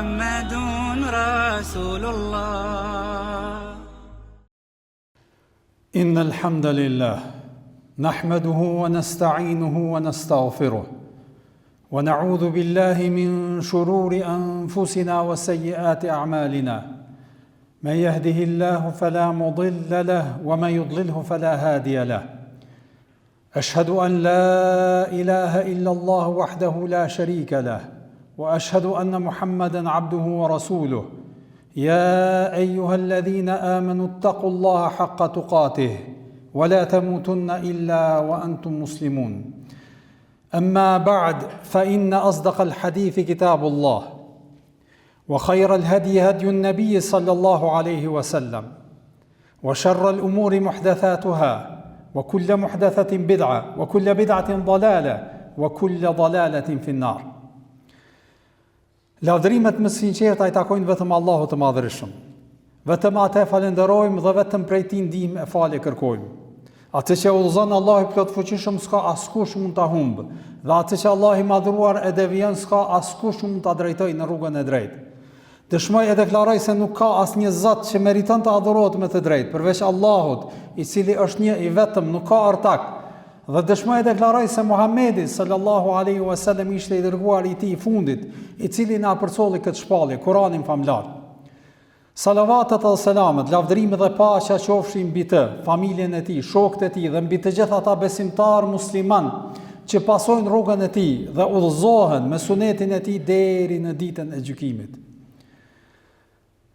محمد رسول الله. إن الحمد لله نحمده ونستعينه ونستغفره ونعوذ بالله من شرور أنفسنا وسيئات أعمالنا من يهده الله فلا مضل له ومن يضلله فلا هادي له. أشهد أن لا إله إلا الله وحده لا شريك له وأشهد أن محمدا عبده ورسوله. يا أيها الذين آمنوا اتقوا الله حق تقاته ولا تموتن إلا وأنتم مسلمون. أما بعد فإن أصدق الحديث كتاب الله وخير الهدي هدي النبي صلى الله عليه وسلم وشر الأمور محدثاتها وكل محدثة بدعة وكل بدعة ضلالة وكل ضلالة في النار. Lavdërimet më sinqerta i takojnë vetëm Allahut të Madhërisëm. Vetëm atë falenderojmë dhe vetëm prej tij ndihmë e falje kërkojmë. Atë që udhëzon Allahu i plot fuqishëm s'ka askush mund ta humbë, dhe atë që Allahu i madhruar e devijon s'ka askush mund ta drejtojë në rrugën e drejtë. Dëshmoj e deklaroj se nuk ka asnjë Zot që meriton të adhurohet me të drejtë përveç Allahut, i cili është një i vetëm, nuk ka ortak. Dhe dëshmoj e deklaroj se Muhamedi sallallahu alaihi wasallam ishte i dërguar i tij i fundit, i cili na përcolli këtë shpallje, Kur'anin famlar. Salavatet dhe selamet, lavdërimi dhe paqja qofshin mbi të, familjen e tij, shokët e tij dhe mbi të gjithë ata besimtar musliman që pasojnë rrugën e tij dhe udhëzohen me sunetin e tij deri në ditën e gjykimit.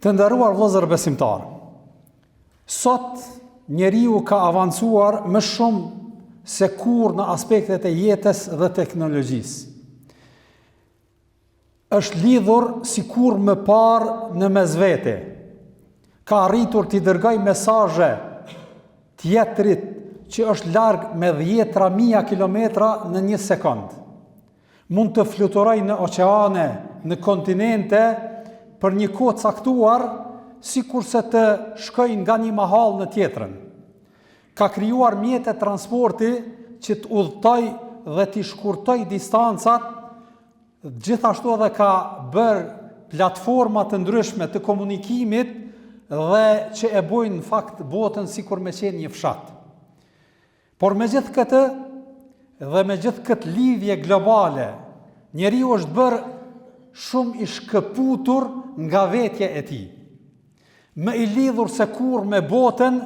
Të nderuar vëllezër besimtar, sot njeriu ka avancuar më shumë se kur në aspektet e jetës dhe teknologjisë. Është lidhur si kur më parë në mesvete. Ka arritur t'i dërgoj mesazhe tjetrit që është larg me 10.000 kilometra në një sekond. Mund të fluturoj në oqeane, në kontinente për një kohë caktuar, sikurse të shkoj nga një mahall në tjetrën. Ka krijuar mjete transporti që të udhëtoj dhe të shkurtoj distancat, gjithashtu edhe ka bërë platforma të ndryshme të komunikimit dhe që e bojnë në fakt botën sikur me qenë një fshat. Por me gjithë këtë dhe me gjithë këtë lidhje globale, njeriu është bërë shumë i shkëputur nga vetja e tij. Më i lidhur se kur me botën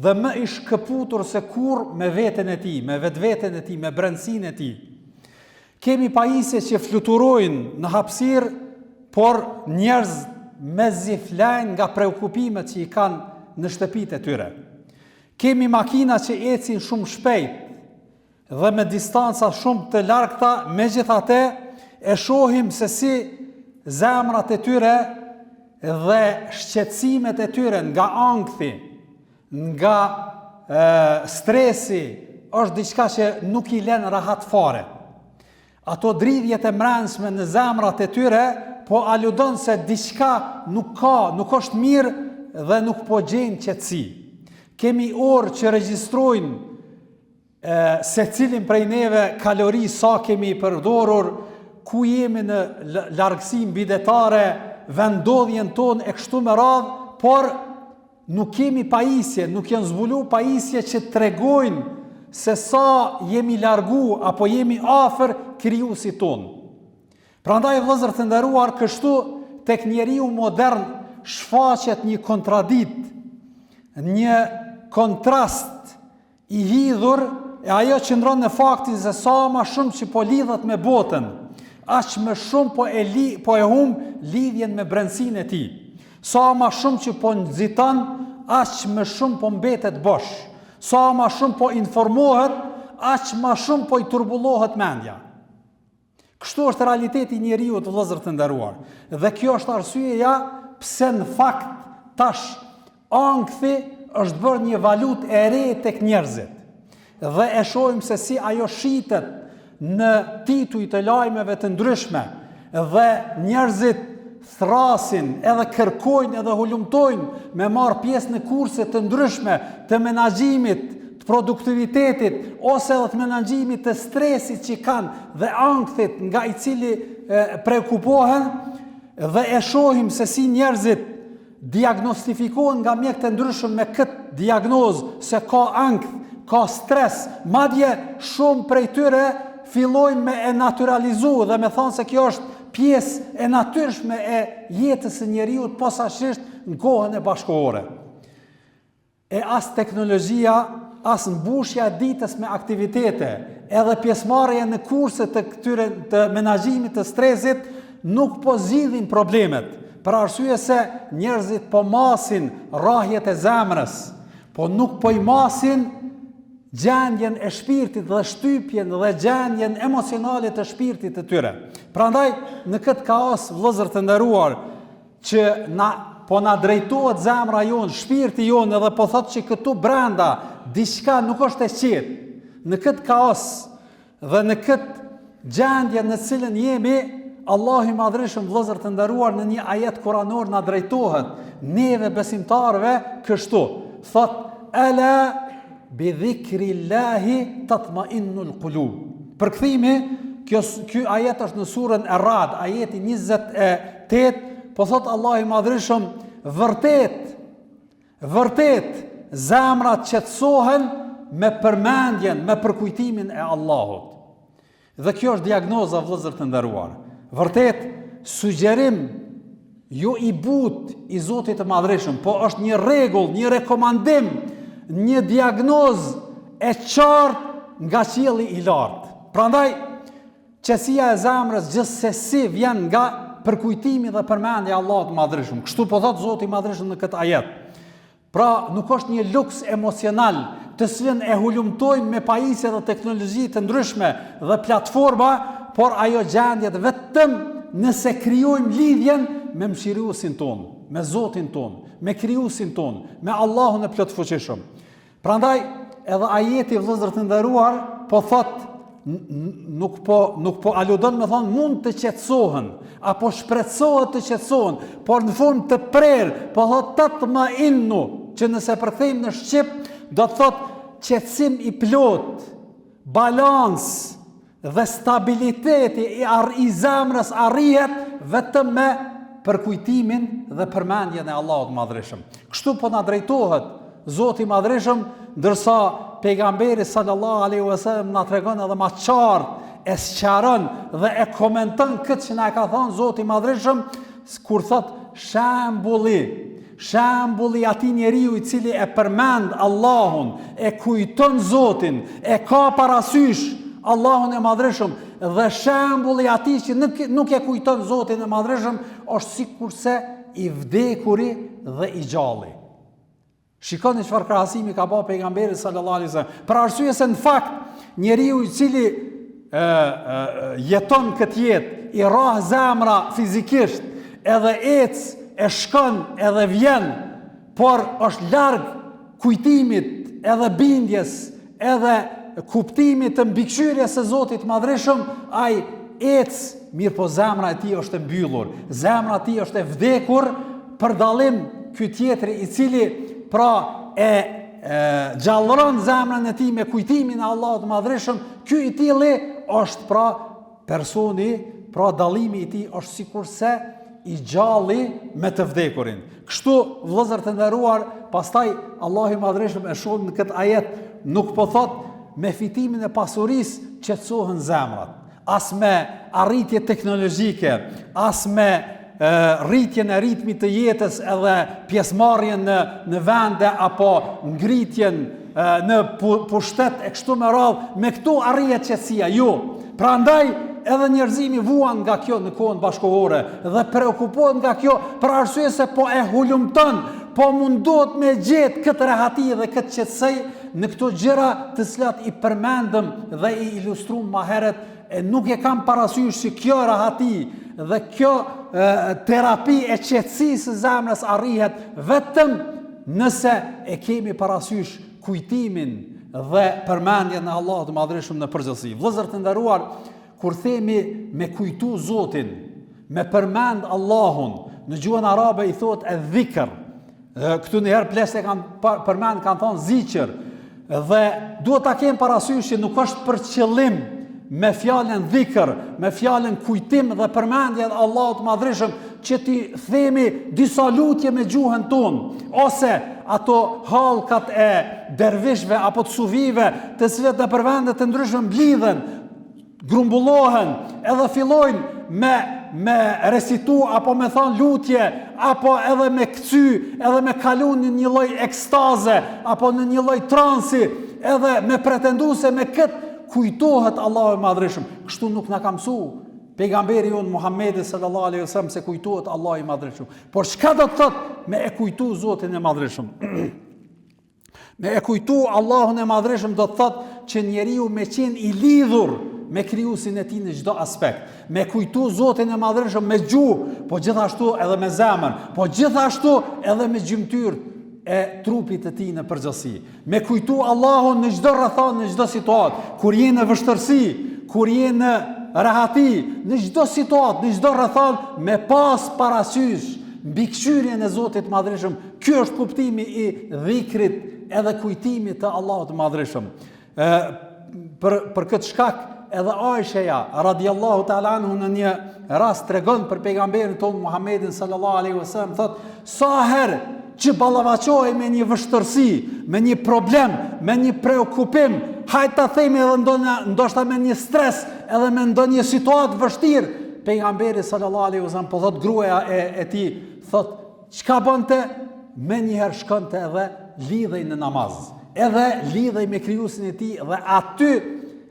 dhe më i shkëputur se kur me veten e tij, me vetveten e tij, me brendësinë e tij. Kemi pajisje që fluturojnë në hapësirë, por njerëz mezi flajnë nga preokupimet që i kanë në shtëpitë e tyre. Kemi makina që ecin shumë shpejt dhe me distanca shumë të largta, megjithatë e shohim se si zemrat e tyre dhe shqetësimet e tyre nga ankthi, nga stresi, është diçka që nuk i lën rahat fare. Ato dridhjet e mrenshme në zemrat e tyre po aludon se diçka nuk është mirë dhe nuk po gjejnë qetësi. Kemi orë që regjistrojnë secilin prej neve kalori sa kemi përdorur, ku jemi në largësi mbidetare, vendodhjen tonë e kështu me radhë, por nuk kemi pajisje, nuk janë zbulu pajisje që tregojnë se sa jemi largu apo jemi afër krijuesit ton. Prandaj vëllezër të nderuar, kështu tek njeriu modern shfaqet një kontradikt, një kontrast i hidhur, e ajo qëndron në faktin se sa më shumë që po lidhet me botën, aq më shumë po e humb lidhjen me brendësinë e tij. Sa më shumë që po nxiton, aq më shumë po mbetet bosh. Sa më shumë po informohet, aq më shumë po i turbullohet mendja. Kështu është realiteti i njeriu të vëllezër të nderuar. Dhe kjo është arsyeja pse në fakt tash ankthi është bërë një valutë e re tek njerëzit. Dhe e shohim se si ajo shitet në tituj të lajmeve të ndryshme dhe njerëzit thrasin, edhe kërkojnë, edhe hulumtojnë me marrë pjesë në kurse të ndryshme të menaxhimit, të produktivitetit, ose edhe të menaxhimit të stresit që kanë dhe ankthit nga i cili preokupohen, dhe e shohim se si njerëzit diagnostifikohen nga mjekët e ndryshëm me këtë diagnozë, se ka ankth, ka stres, madje shumë prej tyre fillojnë me e naturalizu dhe me thonë se kjo është pjesë e natyrshme e jetës së njeriut posaçërisht në kohën e bashkohore. E as teknologjia, as mbushja e ditës me aktivitete, edhe pjesëmarrja në kurse të këtyre të menaxhimit të stresit nuk po zgjidhin problemet, për arsye se njerëzit po masin rrahjet e zemrës, po nuk po i masin gjendjen e shpirtit dhe shtypjen dhe gjendjen emocionale të shpirtit të tyre. Prandaj, në këtë kaos, vëllezër të nderuar, që po na drejtohet zemra jonë, shpirti jonë, edhe po thotë që këtu brenda diçka nuk është e qetë. Në këtë kaos dhe në këtë gjendje në cilën jemi, Allahu i Madhreshëm, vëllezër të nderuar, në një ajet kuranor na drejtohet neve besimtarëve kështu. Thotë: "Ala bi dhikrillahi tatma'innul qulub." Përkthimi, ky ajet është në surën Ar-Ra'd, ajeti 28, po thot Allahu i Madhreshëm, vërtet zemrat qetësohen me përmendjen, me përkujtimin e Allahut. Dhe kjo është diagnoza, vëllezër të nderuar. Vërtet sugjerim jo i butë i Zotit të Madhreshëm, po është një rregull, një rekomandim, një diagnozë e qartë nga qielli i lartë. Prandaj, qetësia e zemrës gjithsesi vjen nga përkujtimi dhe përmendja e Allahut të Madhreshëm. Kështu po thot Zoti i Madhreshëm në këtë ajet. Pra, nuk është një luks emocional të cilën e hulumtojmë me pajisje dhe teknologji të ndryshme dhe platforma, por ajo gjendjet vetëm nëse krijojmë lidhjen me mëshiruesin ton, me Zotin ton, me krijuesin ton, me Allahun e plotfuqishëm. Prandaj, edhe ajeti, vëllezër të nderuar, po thot, nuk po aludon me thonë mund të qetësohen, apo shpresohet të qetësohen, por në formë të prerë, po thot tatma'innu, që nëse përkthejmë në shqip, do të thot qetësim i plot, balans dhe stabiliteti i zemrës arrihet vetëm me përkujtimin dhe përmendjen e Allahut Madhreshëm. Kështu po na drejtohet Zoti i Madhreshëm, ndërsa pejgamberi sallallahu alaihi wasallam na tregon edhe më qartë, e sqaron dhe e komenton këtë që na ka thënë Zoti i Madhreshëm, kur thot shembulli atij njeriu i cili e përmend Allahun, e kujton Zotin, e ka parasysh Allahun e Madhreshëm, dhe shembulli atij që nuk e kujton Zotin e Madhreshëm, është sikurse i vdekuri dhe i gjalli. Shikoni çfarë krahasimi ka bërë pejgamberi sallallahu alaihi wasallam. Për arsye se në fakt njeriu i cili jeton këtë jetë, i rrah zemra fizikisht, edhe ec, e shkon, edhe vjen, por është larg kujtimit, edhe bindjes, edhe kuptimit të mbikëqyrjes së Zotit Madhreshëm, ai ec, mirë po zemra e tij është e mbyllur, zemra e tij është e vdekur, për dallim ky tjetri i cili pra gjallëron zemrën e tij me kujtimin e Allahut Madhreshëm, ky i tilli është pra personi, pra dallimi i tij është sikurse i gjalli me të vdekurin. Kështu, vëllezër të nderuar, pastaj Allahu i Madhreshëm e shohim në këtë ajet, nuk po thot me fitimin e pasurisë qetësohen zemrat, as me arritje teknologjike, as me rritjen e ritmit të jetës edhe pjesëmarrjen në vende apo ngritjen në pushtet e kështu me radhë, me këtu arrihet qetësia. Jo. Prandaj edhe njerëzimi vuan nga kjo në kohën bashkohore dhe preokupohet nga kjo për arsye se po e hulumton, po mundohet me gjetë këtë rehati dhe këtë qetësi në këto gjëra të cilat i përmendëm dhe i ilustruam më herët, e nuk e kam parasysh se kjo rehati dhe kjo terapi e qetësisë së zemrës arrihet vetëm nëse e kemi parasysh kujtimin dhe përmendjen e Allahut të Madhreshëm në përgjithësi. Vëllezër të nderuar, kur themi me kujtu Zotin, me përmend Allahun, në gjuhën arabe i thotë e dhikr. Këtu njëherë plesë kanë përmend, kanë thonë zikr, dhe duhet ta kem parasysh që nuk është për qëllim me fjalën dhikr, me fjalën kujtim dhe përmendje të Allahut Madhreshëm, që ti themi disa lutje me gjuhën tonë, ose ato hallkat e dervishve apo të sufive, të cilët në përvende të ndryshme mblidhen, grumbullohen, edhe fillojnë me recitu apo me thënë lutje, apo edhe me këcy, edhe me kalu në një lloj ekstaze, apo në një lloj transi, edhe me pretendu se me këtë kujtohet Allahu i Madhreshëm. Kështu nuk na ka mësu pejgamberi jonë Muhammedi sallallahu alaihi wasallam se kujtohet Allahu i Madhreshëm. Por çka do të thotë me e kujtu Zotin e Madhreshëm? Me e kujtu Allahun e Madhreshëm do të thotë që njeriu me qenë i lidhur me krijuesin e tij në çdo aspekt, me kujtu Zotin e Madhreshëm me gjuhë, po gjithashtu edhe me zemër, po gjithashtu edhe me gjymtyr e trupit të tij në përgjithësi. Me kujtu Allahun në çdo rrethon, në çdo situatë, kur je në vështirësi, kur je në rahati, në çdo situatë, në çdo rrethon, me pas parasysh mbikëqyrjen e Zotit Madhreshëm. Ky është kuptimi i dhikrit edhe kujtimit të Allahut Madhreshëm. Për këtë shkak edhe Aisha radiallahu ta'ala anhu në një rast tregon për pejgamberin tonë Muhammedin sallallahu alaihi wasallam, thotë sa herë që ballavaçohej me një vështirësi, me një problem, me një preokupim, hajtë ta themi edhe ndoshta me një stres, edhe me ndonjë situatë vështirë, pejgamberi sallallahu alaihi wasallam po thot gruaja e tij, thot çka bënte? Me njëherë shkonte edhe lidhej në namaz, edhe lidhej me krijuesin e tij dhe aty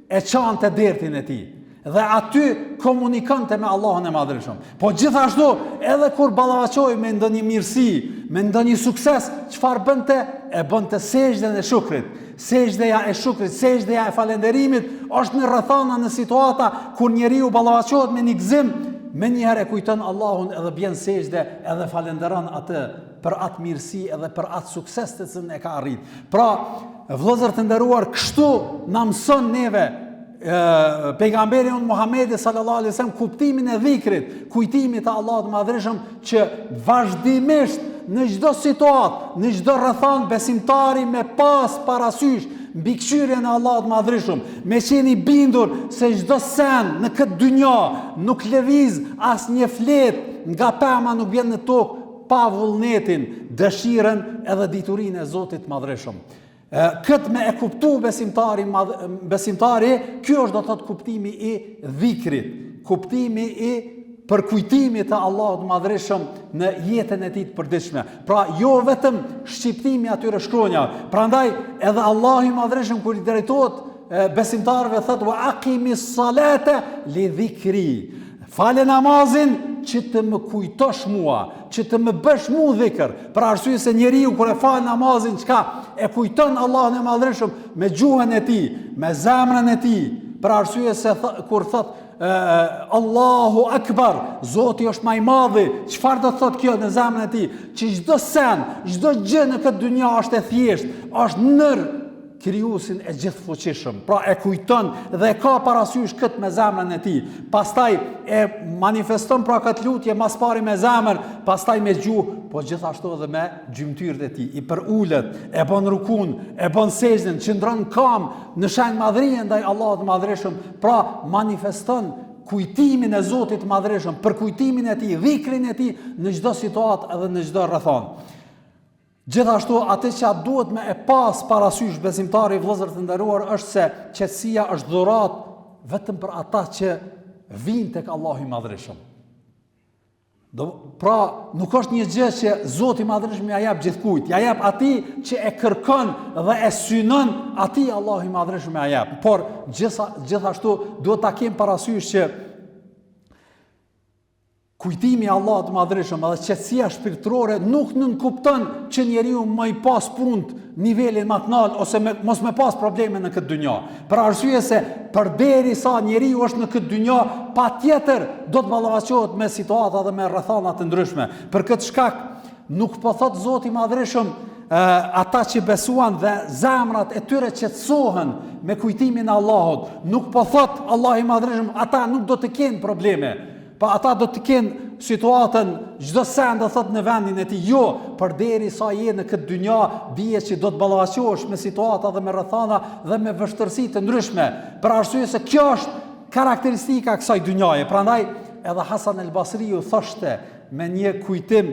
e çante dertin e tij. Dhe aty komunikonte me Allahun e Madhreshëm. Po gjithashtu, edhe kur ballavaçoi me ndonjë mirësi, me ndonjë sukses, çfarë bënte? E bënte sejdën e shukrit. Sejdëja e shukrit, sejdëja e falënderimit është në rrethana, në situata kur njeriu ballavaçohet me një gëzim, me njëherë e kujton Allahun edhe bjen sejdë edhe falënderon atë për atë mirësi edhe për atë sukses të cilën e ka arrit. Pra, vëllezër të nderuar, kështu na mëson neve pejgamberi Muhammedi sallallahu alaihi wasallam kuptimin e dhikrit, kujtimit të Allahut Madhreshëm, që vazhdimisht në çdo situatë, në çdo rrethon besimtari me pas parasysh mbikëqyrjen e Allahut Madhreshëm, me qenë i bindur se çdo sen në këtë dynjë nuk lëviz asnjë flet nga pema, nuk vjen në tokë pa vullnetin, dëshirën edhe diturinë e Zotit Madhreshëm. Këtë me e kuptu besimtari, kjo është do të thotë kuptimi i dhikrit, kuptimi i përkujtimit të Allahut Madhreshëm në jetën e tij të përditshme. Pra, jo vetëm shqiptimi atyre shkronjave. Prandaj edhe Allahu i Madhreshëm kur i drejtohet besimtarëve thotë wa aqimis salata li dhikri. Fale namazin që të më kujtosh mua, që të më bësh mu dhikr. Për arsye se njeriu kur e fal namazin, çka? E kujton Allahun e Madhreshëm me gjuhën e tij, me zemrën e tij. Për arsye se kur thot Allahu Akbar, Zoti është më i madh. Çfarë do të thotë kjo në zemrën e tij? Që çdo sen, çdo gjë në këtë dynjë është e thjeshtë, është nër krijuesin e gjithfuqishëm. Pra e kujton dhe ka parasysh këtë me zemrën e tij. Pastaj e manifeston pra këtë lutje mas pari me zemër, pastaj me gjuhë, po gjithashtu edhe me gjymtyrët e tij. I përulet, e bën rukun, e bën sejdën, qëndron kam në shenjë madhrie ndaj Allahut Madhreshëm. Pra manifeston kujtimin e Zotit Madhreshëm, për kujtimin e tij, dhikrin e tij në çdo situatë edhe në çdo rrethon. Gjithashtu, atë që duhet me e pas parasysh besimtari, vëllezër të nderuar, është se qetësia është dhuratë vetëm për ata që vinë tek Allahu i Madhreshëm. Pra, nuk është një gjë që Zoti i Madhreshëm ja jep gjithkujt, ja jep atij që e kërkon dhe e synon, atij Allahu i Madhreshëm ja jep. Por gjithashtu duhet ta kemi parasysh që kujtimi i Allahut Madhreshëm edhe qetësia shpirtërore nuk nënkupton që njeriu më i pas punë nivelin më të lartë ose mos me pas probleme në këtë dynjë. Për arsye se përderisa njeriu është në këtë dynjë, patjetër do të ballavaçohet me situata dhe me rrethana të ndryshme. Për këtë shkak nuk po thot Zoti i Madhreshëm ata që besuan dhe zemrat e tyre qetësohen me kujtimin e Allahut, nuk po thot Allahu i Madhreshëm ata nuk do të kenë probleme. Pa ata do të kenë situatën çdo sen do thot në vendin e tij. Jo, përderisa je në këtë dynjë, bie që do të ballavaçohesh me situata dhe me rrethana dhe me vështirësi të ndryshme. Për arsye se kjo është karakteristika kësaj dynjaje. Prandaj edhe Hasan el Basriu thoshte me një kujtim,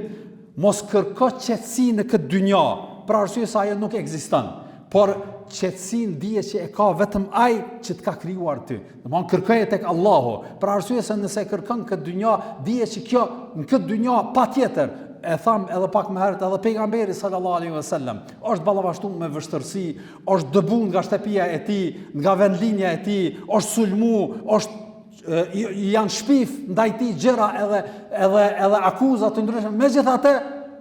mos kërko qetësi në këtë dynja, për arsye se ajo nuk ekziston. Por qetësinë dije që e ka vetëm ai që të ka krijuar ty. Domthon kërkoje tek Allahu, për arsye se nëse e kërkon këtë dynja, dije që kjo në këtë dynja patjetër, e tham edhe pak më herët, edhe pejgamberi sallallahu alaihi wasallam është ballafashtuar me vështirësi, është dëbuar nga shtëpia e tij, nga vendlinja e tij, është sulmu, janë shpif ndaj tij gjëra edhe akuza të ndryshme. Megjithatë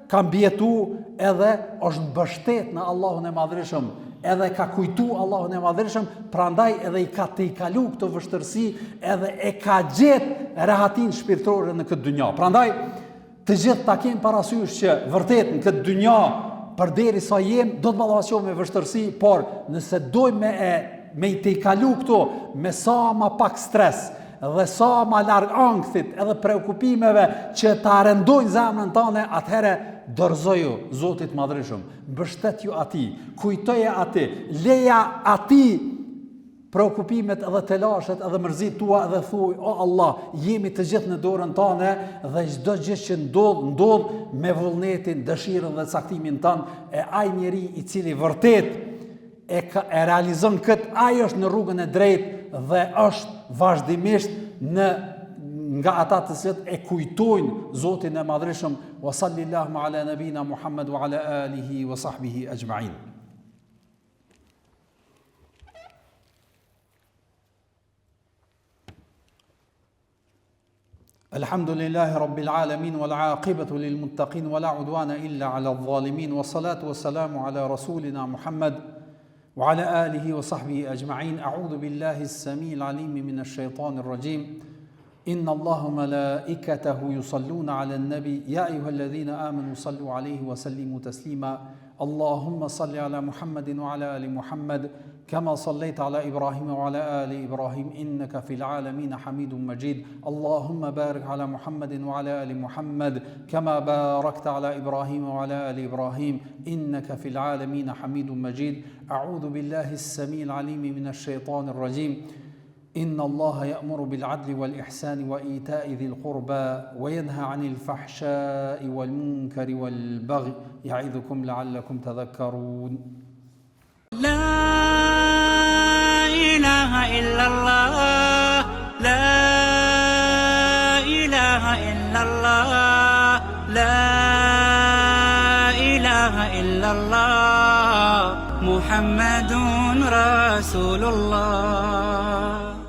ka mbjetu edhe është mbështet në Allahun e Madhërisëm, edhe ka kujtu Allahun e Madhërisëm, prandaj edhe i ka të i kalu këto vështërsi, edhe e ka gjetë rehatin shpirtërore në këtë dynja. Prandaj të gjithë ta kemi parasysh që vërtet në këtë dynja, përderisa jem, do të ballafaqohemi me vështërsi, por nëse dojmë me i të i kalu këto me sa ma pak stres dhe sa ma larg ankthit edhe preokupimeve që ta rendojnë zemrën tane, atëherë dorëzoju Zotit Madhërisëm, mbështetju atij, kujtoje atij, leja atij preokupimet edhe telashet edhe mërzit tua edhe thuaj, o Allah, jemi të gjithë në dorën tane dhe çdo gjë që ndodh me vullnetin, dëshirën dhe caktimin tan e ai njeri i cili vërtet e realizon këtë, ai është në rrugën e drejtë dhe është vazhdimisht nga ata të cilët e kujtojnë Zotin e Madhërisëm. Wa sallallahu ala nabina Muhammad wa ala alihi wa sahbihi ajma'in. الحمد لله رب العالمين والعاقبة للمتقين ولا عدوان إلا على الظالمين والصلاة والسلام على رسولنا محمد وعلى آله وصحبه أجمعين. أعوذ بالله السميع العليم من الشيطان الرجيم. إن الله ملائكته يصلون على النبي يا أيها الذين آمنوا صلوا عليه وسلموا تسليما. اللهم صل على محمد وعلى آل محمد كما صليت على إبراهيم وعلى آل إبراهيم إنك في العالمين حميد مجيد. اللهم بارك على محمد وعلى آل محمد كما باركت على إبراهيم وعلى آل إبراهيم إنك في العالمين حميد مجيد. أعوذ بالله السميع العليم من الشيطان الرجيم. إن الله يأمر بالعدل والإحسان وإيتاء ذي القربى وينهى عن الفحشاء والمنكر والبغي يعظكم لعلكم تذكرون. لا إله إلا الله لا إله إلا الله لا إله إلا الله محمد رسول الله.